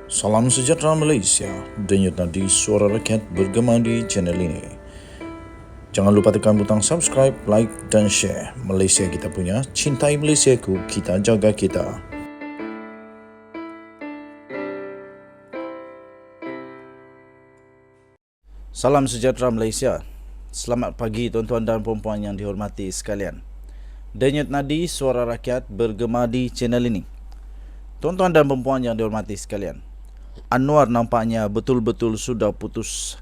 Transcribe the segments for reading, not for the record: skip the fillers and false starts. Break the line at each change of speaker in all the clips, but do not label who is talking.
Salam sejahtera Malaysia, denyut nadi suara rakyat bergema di channel ini. Jangan lupa tekan butang subscribe, like dan share. Malaysia kita punya, cintai Malaysiaku, kita jaga kita. Salam sejahtera Malaysia. Selamat pagi tuan-tuan dan puan-puan yang dihormati sekalian. Denyut nadi suara rakyat bergema di channel ini. Tuan-tuan dan puan-puan yang dihormati sekalian, Anwar nampaknya betul-betul sudah putus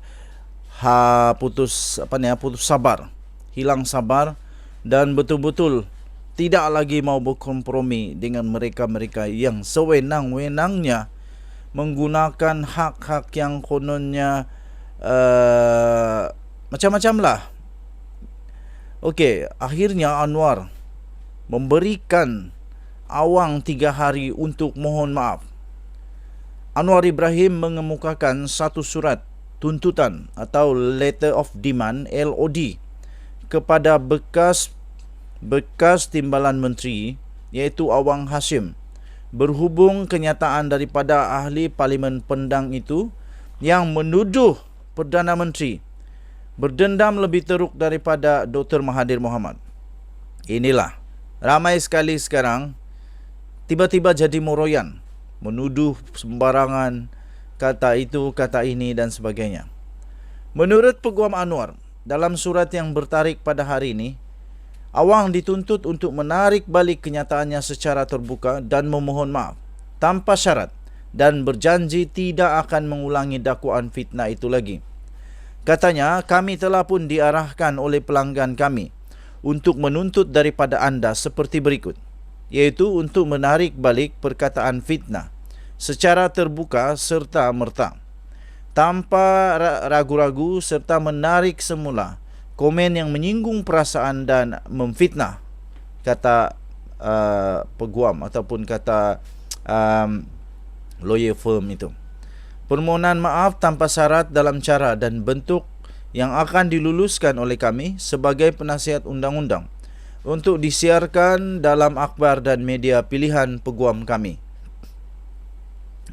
sabar, hilang sabar dan betul-betul tidak lagi mau berkompromi dengan mereka-mereka yang sewenang-wenangnya menggunakan hak-hak yang kononnya macam-macam lah. Okey, akhirnya Anwar memberikan Awang 3 hari untuk mohon maaf. Anwar Ibrahim mengemukakan satu surat tuntutan atau Letter of Demand LOD kepada bekas timbalan menteri iaitu Awang Hashim berhubung kenyataan daripada ahli parlimen Pendang itu yang menuduh Perdana Menteri berdendam lebih teruk daripada Dr. Mahathir Mohamad. Inilah, ramai sekali sekarang tiba-tiba jadi moroyan, menuduh sembarangan, kata itu, kata ini dan sebagainya. Menurut Peguam Anwar, dalam surat yang bertarik pada hari ini, Awang dituntut untuk menarik balik kenyataannya secara terbuka dan memohon maaf tanpa syarat dan berjanji tidak akan mengulangi dakwaan fitnah itu lagi. Katanya, kami telah pun diarahkan oleh pelanggan kami untuk menuntut daripada anda seperti berikut, iaitu untuk menarik balik perkataan fitnah secara terbuka serta merta, tanpa ragu-ragu, serta menarik semula komen yang menyinggung perasaan dan memfitnah, kata peguam ataupun kata lawyer firm itu. Permohonan maaf tanpa syarat dalam cara dan bentuk yang akan diluluskan oleh kami sebagai penasihat undang-undang untuk disiarkan dalam akhbar dan media pilihan peguam kami.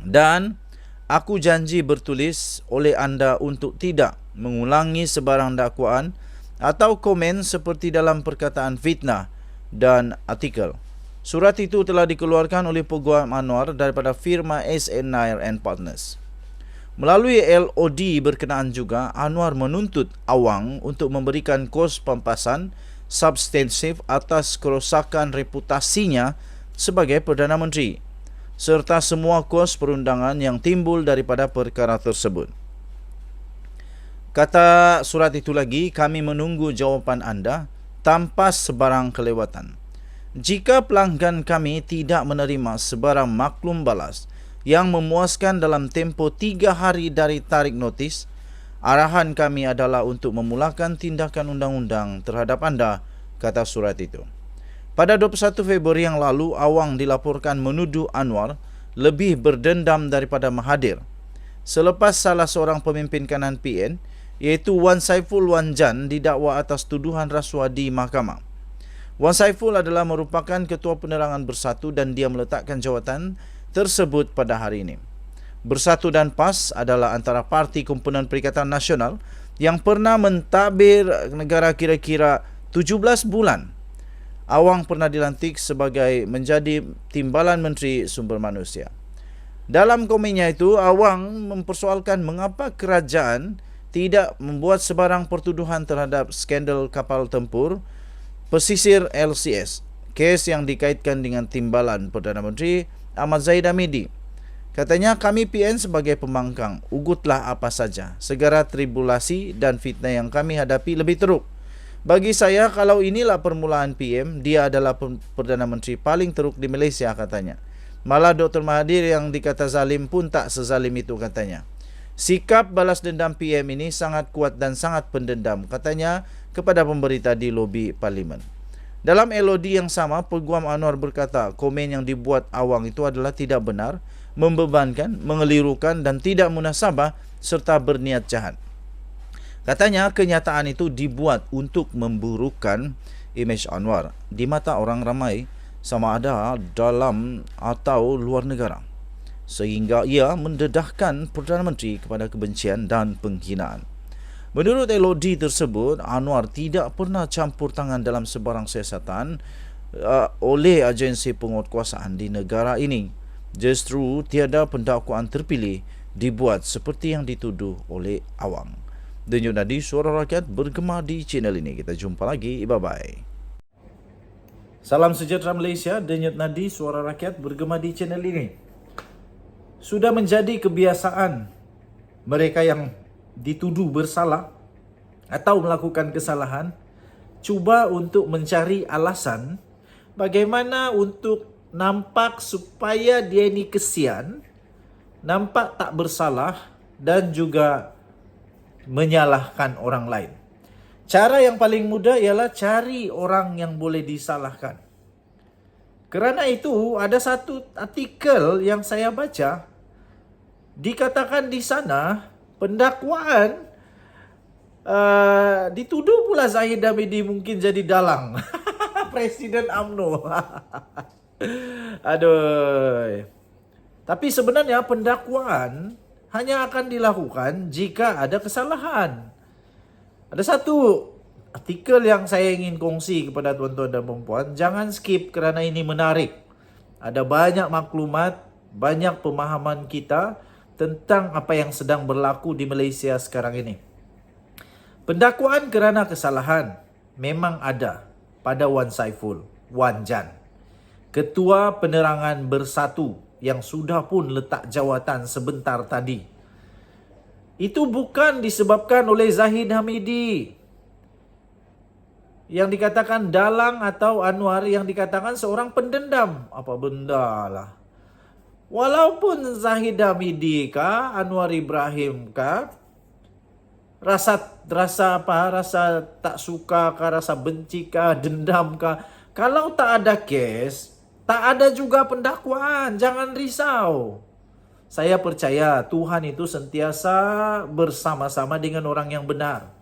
Dan aku janji bertulis oleh anda untuk tidak mengulangi sebarang dakwaan atau komen seperti dalam perkataan fitnah dan artikel. Surat itu telah dikeluarkan oleh Peguam Anwar daripada firma SN Nair and Partners. Melalui LOD berkenaan juga, Anwar menuntut Awang untuk memberikan kos pampasan substansif atas kerosakan reputasinya sebagai Perdana Menteri serta semua kos perundangan yang timbul daripada perkara tersebut. Kata surat itu lagi, kami menunggu jawapan anda tanpa sebarang kelewatan. Jika pelanggan kami tidak menerima sebarang maklum balas yang memuaskan dalam tempoh 3 hari dari tarik notis, arahan kami adalah untuk memulakan tindakan undang-undang terhadap anda, kata surat itu. Pada 21 Februari yang lalu, Awang dilaporkan menuduh Anwar lebih berdendam daripada Mahathir selepas salah seorang pemimpin kanan PN iaitu Wan Saiful Wan Jan didakwa atas tuduhan rasuah di mahkamah. Wan Saiful adalah merupakan Ketua Penerangan Bersatu dan dia meletakkan jawatan tersebut pada hari ini. Bersatu dan PAS adalah antara parti komponen Perikatan Nasional yang pernah mentadbir negara kira-kira 17 bulan. Awang pernah dilantik sebagai menjadi Timbalan Menteri Sumber Manusia. Dalam komennya itu, Awang mempersoalkan mengapa kerajaan tidak membuat sebarang pertuduhan terhadap skandal kapal tempur pesisir LCS, kes yang dikaitkan dengan Timbalan Perdana Menteri Ahmad Zahid Hamidi. Katanya, kami PN sebagai pembangkang, ugutlah apa saja, segala tribulasi dan fitnah yang kami hadapi lebih teruk. Bagi saya, kalau inilah permulaan PM, dia adalah Perdana Menteri paling teruk di Malaysia, katanya. Malah Dr. Mahathir yang dikata zalim pun tak sezalim itu, katanya. Sikap balas dendam PM ini sangat kuat dan sangat pendendam, katanya, kepada pemberita di lobi parlimen. Dalam LOD yang sama, Peguam Anwar berkata komen yang dibuat Awang itu adalah tidak benar, membebankan, mengelirukan dan tidak munasabah serta berniat jahat. Katanya kenyataan itu dibuat untuk memburukkan imej Anwar di mata orang ramai sama ada dalam atau luar negara. sehingga ia mendedahkan Perdana Menteri kepada kebencian dan penghinaan. Menurut LOD tersebut, Anwar tidak pernah campur tangan dalam sebarang siasatan oleh agensi penguatkuasaan di negara ini. Justru tiada pendakwaan terpilih dibuat seperti yang dituduh oleh awang. Denyut nadi suara rakyat bergema di channel ini. Kita jumpa lagi. Bye-bye. Salam sejahtera Malaysia. Denyut nadi suara rakyat bergema di channel ini. Sudah menjadi kebiasaan mereka yang dituduh bersalah atau melakukan kesalahan cuba untuk mencari alasan bagaimana untuk nampak supaya dia ini kesian, nampak tak bersalah dan juga menyalahkan orang lain. Cara yang paling mudah ialah cari orang yang boleh disalahkan. Kerana itu ada satu artikel yang saya baca, dikatakan di sana pendakwaan dituduh pula Zahid Hamidi mungkin jadi dalang Presiden UMNO. Aduh. Tapi sebenarnya pendakwaan hanya akan dilakukan jika ada kesalahan. Ada satu artikel yang saya ingin kongsi kepada tuan-tuan dan puan-puan. Jangan skip kerana ini menarik. Ada banyak maklumat, banyak pemahaman kita tentang apa yang sedang berlaku di Malaysia sekarang ini. Pendakwaan kerana kesalahan memang ada pada Wan Saiful, Wan Jan, Ketua Penerangan Bersatu yang sudah pun letak jawatan sebentar tadi. Itu bukan disebabkan oleh Zahid Hamidi yang dikatakan dalang atau Anwar yang dikatakan seorang pendendam. Apa benda lah. Walaupun Zahid Hamidi kah, Anwar Ibrahim kah, rasa tak suka kah, rasa benci kah, dendam kah, kalau tak ada kes, tak ada juga pendakwaan. Jangan risau. Saya percaya Tuhan itu sentiasa bersama-sama dengan orang yang benar.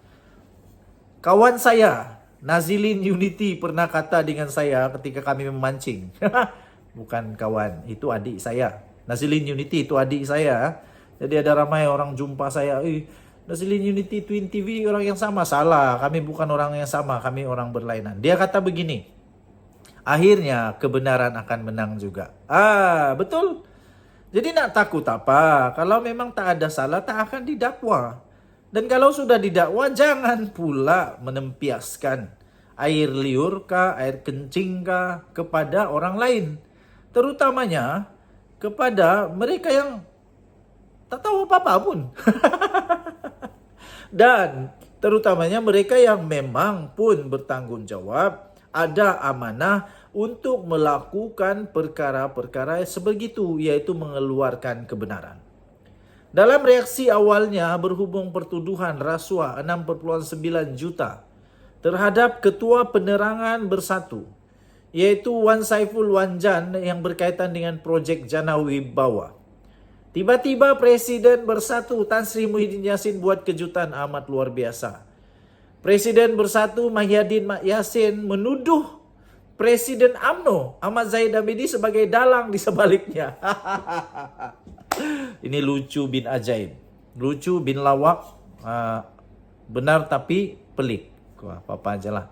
Kawan saya, Nazilin Unity, pernah kata dengan saya ketika kami memancing. Bukan kawan, itu adik saya. Nazilin Unity itu adik saya. Jadi ada ramai orang jumpa saya, Nazilin Unity Twin TV orang yang sama. Salah, kami bukan orang yang sama, kami orang berlainan. Dia kata begini, akhirnya kebenaran akan menang juga. Betul. Jadi nak takut apa? Kalau memang tak ada salah, tak akan didakwa. Dan kalau sudah didakwa, jangan pula menempiaskan air liur kah, air kencing kah kepada orang lain. Terutamanya kepada mereka yang tak tahu apa-apa pun. Dan terutamanya mereka yang memang pun bertanggung jawab, ada amanah untuk melakukan perkara-perkara sebegitu, iaitu mengeluarkan kebenaran. Dalam reaksi awalnya berhubung pertuduhan rasuah 6.9 juta terhadap Ketua Penerangan Bersatu, iaitu Wan Saiful Wan Jan yang berkaitan dengan projek Jana Wibawa. Tiba-tiba Presiden Bersatu Tan Sri Muhyiddin Yassin buat kejutan amat luar biasa. Presiden Bersatu Mahyadin Mat Yassin menuduh Presiden UMNO Ahmad Zahid Hamidi sebagai dalang di sebaliknya. Ini lucu bin ajaib. Lucu bin lawak. Benar tapi pelik. Apa-apa aja lah.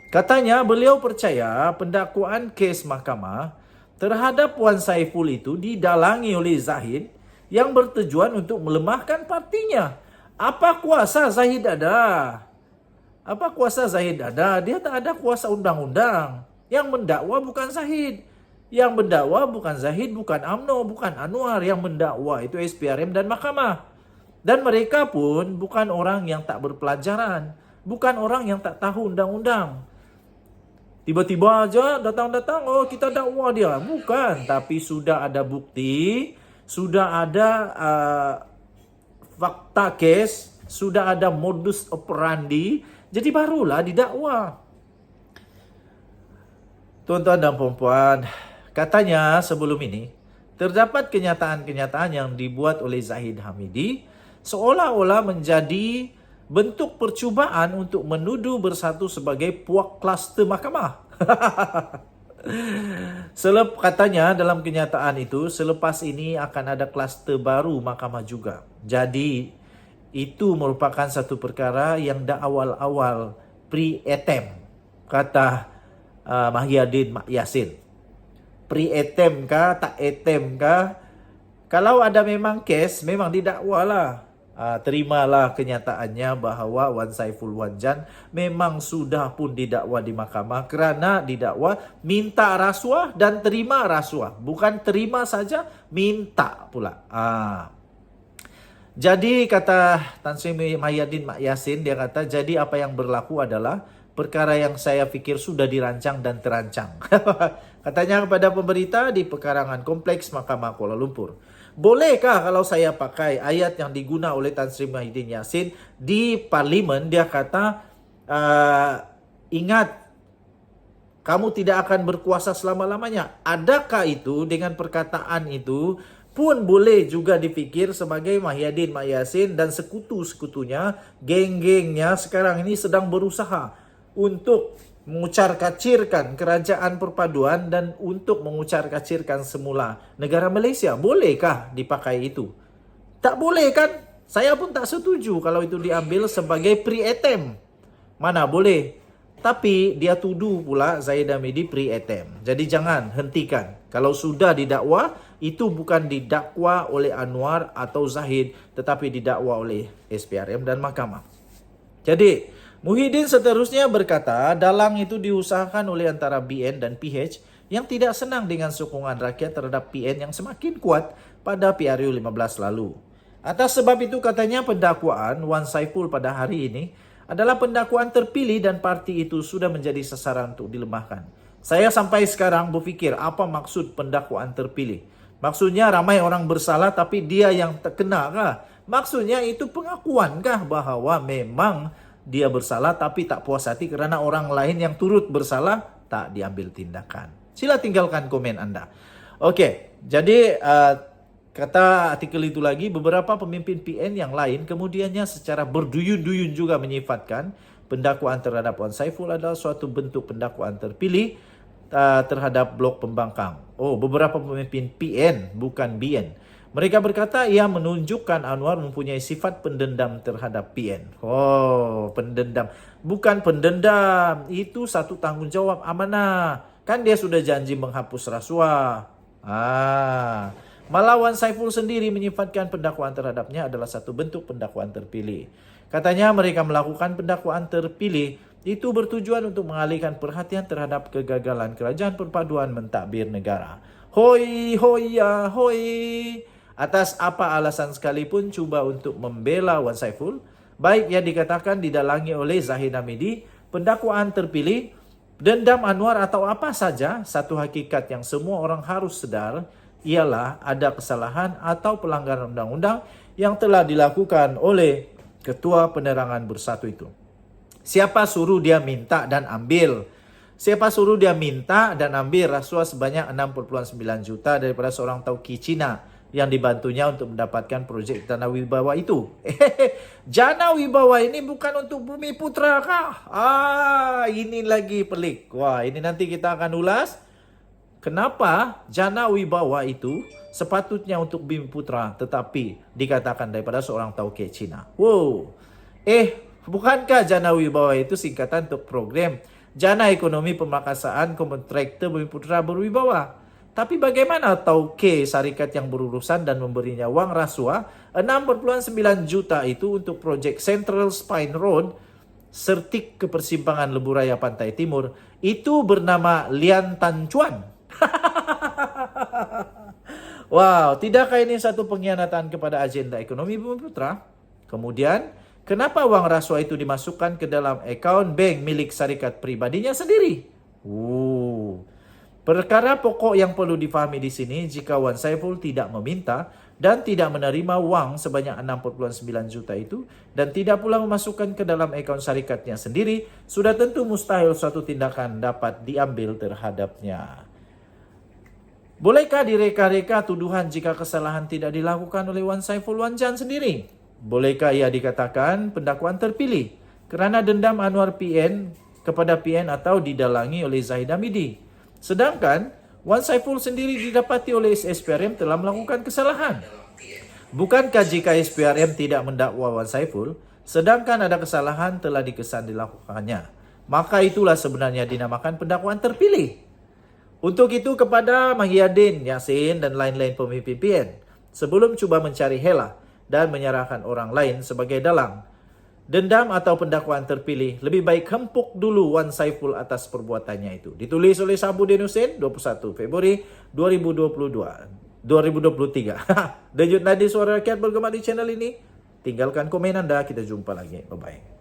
Katanya beliau percaya pendakwaan kes mahkamah terhadap Wan Saiful itu didalangi oleh Zahid yang bertujuan untuk melemahkan partinya. Apa kuasa Zahid ada? Apa kuasa Zahid ada? Dia tak ada kuasa undang-undang. Yang mendakwa bukan Zahid. Yang mendakwa bukan Zahid, bukan UMNO, bukan Anwar. Yang mendakwa itu SPRM dan mahkamah. Dan mereka pun bukan orang yang tak berpelajaran. Bukan orang yang tak tahu undang-undang. Tiba-tiba aja datang-datang, kita dakwa dia. Bukan, tapi sudah ada bukti, sudah ada fakta kes, sudah ada modus operandi, jadi barulah didakwa. Tuan-tuan dan puan-puan, katanya sebelum ini, terdapat kenyataan-kenyataan yang dibuat oleh Zahid Hamidi seolah-olah menjadi bentuk percubaan untuk menuduh Bersatu sebagai puak kluster mahkamah. Katanya dalam kenyataan itu, selepas ini akan ada kluster baru mahkamah juga. Jadi, itu merupakan satu perkara yang dah awal-awal pre-attempt, kata Mahyadin Mak Yassin. Pre-attempt kah, tak attempt kah? Kalau ada memang kes, memang didakwa lah. Terimalah kenyataannya bahawa Wan Saiful Wanjan memang sudah pun didakwa di mahkamah kerana didakwa minta rasuah dan terima rasuah. Bukan terima saja, minta pula. Jadi kata Tan Sri Mahyadin Mak Yassin, dia kata, jadi apa yang berlaku adalah perkara yang saya fikir sudah dirancang dan terancang. Katanya kepada pemberita di pekarangan kompleks Mahkamah Kuala Lumpur. Bolehkah kalau saya pakai ayat yang diguna oleh Tan Sri Mahyadin Yassin di parlimen? Dia kata, ingat, kamu tidak akan berkuasa selama-lamanya. Adakah itu dengan perkataan itu pun boleh juga dipikir sebagai Mahyadin Mak Yassin dan sekutu-sekutunya, geng-gengnya sekarang ini sedang berusaha untuk mengucar-kacirkan kerajaan perpaduan dan untuk mengucar-kacirkan semula negara Malaysia. Bolehkah dipakai itu? Tak boleh kan? Saya pun tak setuju kalau itu diambil sebagai pre-attempt. Mana boleh. Tapi dia tuduh pula Zahid Hamidi pre-attempt. Jadi jangan, hentikan. Kalau sudah didakwa, itu bukan didakwa oleh Anwar atau Zahid, tetapi didakwa oleh SPRM dan mahkamah. Jadi, Muhyiddin seterusnya berkata, dalang itu diusahakan oleh antara BN dan PH yang tidak senang dengan sokongan rakyat terhadap PN yang semakin kuat pada PRU 15 lalu. Atas sebab itu katanya pendakwaan Wan Saiful pada hari ini adalah pendakwaan terpilih dan parti itu sudah menjadi sasaran untuk dilemahkan. Saya sampai sekarang berfikir apa maksud pendakwaan terpilih. Maksudnya ramai orang bersalah tapi dia yang terkena kah? Maksudnya itu pengakuan kah bahawa memang dia bersalah tapi tak puas hati kerana orang lain yang turut bersalah tak diambil tindakan. Sila tinggalkan komen anda. Okey, jadi kata artikel itu lagi, beberapa pemimpin PN yang lain kemudiannya secara berduyun-duyun juga menyifatkan pendakwaan terhadap Wan Saiful adalah suatu bentuk pendakwaan terpilih terhadap blok pembangkang. Oh, beberapa pemimpin PN bukan BN. Mereka berkata ia menunjukkan Anwar mempunyai sifat pendendam terhadap PN. Oh, pendendam. Bukan pendendam. Itu satu tanggungjawab amanah. Kan dia sudah janji menghapus rasuah. Malah Wan Saiful sendiri menyifatkan pendakwaan terhadapnya adalah satu bentuk pendakwaan terpilih. Katanya mereka melakukan pendakwaan terpilih itu bertujuan untuk mengalihkan perhatian terhadap kegagalan kerajaan perpaduan mentadbir negara. Hoi, hoya, hoi. Atas apa alasan sekalipun cuba untuk membela Wan Saiful, baik yang dikatakan didalangi oleh Zahid Hamidi, pendakwaan terpilih, dendam Anwar atau apa saja, satu hakikat yang semua orang harus sedar ialah ada kesalahan atau pelanggaran undang-undang yang telah dilakukan oleh Ketua Penerangan Bersatu itu. Siapa suruh dia minta dan ambil? Siapa suruh dia minta dan ambil rasuah sebanyak 6.9 juta daripada seorang tauki Cina yang dibantunya untuk mendapatkan projek Jana Wibawa itu? Jana Wibawa ini bukan untuk Bumi Putra kah? Ini lagi pelik. Wah, ini nanti kita akan ulas. Kenapa Jana Wibawa itu sepatutnya untuk Bumi Putra tetapi dikatakan daripada seorang tauke Cina? Wow. Bukankah Jana Wibawa itu singkatan untuk program Jana Ekonomi Pemakassaan Kontraktor Bumi Putra Berwibawa? Tapi bagaimana tauke syarikat yang berurusan dan memberinya wang rasuah 6.9 juta itu untuk projek Central Spine Road, Sertik ke persimpangan Lebuh Raya Pantai Timur, itu bernama Lian Tan Chuan? Wow, tidakkah ini satu pengkhianatan kepada agenda ekonomi Bumi Putra? Kemudian, kenapa wang rasuah itu dimasukkan ke dalam akaun bank milik syarikat pribadinya sendiri? Perkara pokok yang perlu difahami di sini, jika Wan Saiful tidak meminta dan tidak menerima wang sebanyak 6.9 juta itu dan tidak pula memasukkan ke dalam akaun syarikatnya sendiri, sudah tentu mustahil suatu tindakan dapat diambil terhadapnya. Bolehkah direka-reka tuduhan jika kesalahan tidak dilakukan oleh Wan Saiful Wanjan sendiri? Bolehkah ia dikatakan pendakwaan terpilih kerana dendam Anwar PN kepada PN atau didalangi oleh Zahid Hamidi? Sedangkan Wan Saiful sendiri didapati oleh SPRM telah melakukan kesalahan. Bukankah jika SPRM tidak mendakwa Wan Saiful, sedangkan ada kesalahan telah dikesan dilakukannya, maka itulah sebenarnya dinamakan pendakwaan terpilih. Untuk itu kepada Mahyadin, Yassin dan lain-lain pemimpin PN, sebelum cuba mencari helah dan menyerahkan orang lain sebagai dalang dendam atau pendakwaan terpilih, lebih baik hempuk dulu Wan Saiful atas perbuatannya itu. Ditulis oleh Samsudin Hussein 21 Februari 2023. Dejut Nadi Suara Rakyat bergema di channel ini. Tinggalkan komen Anda, kita jumpa lagi. Bye-bye.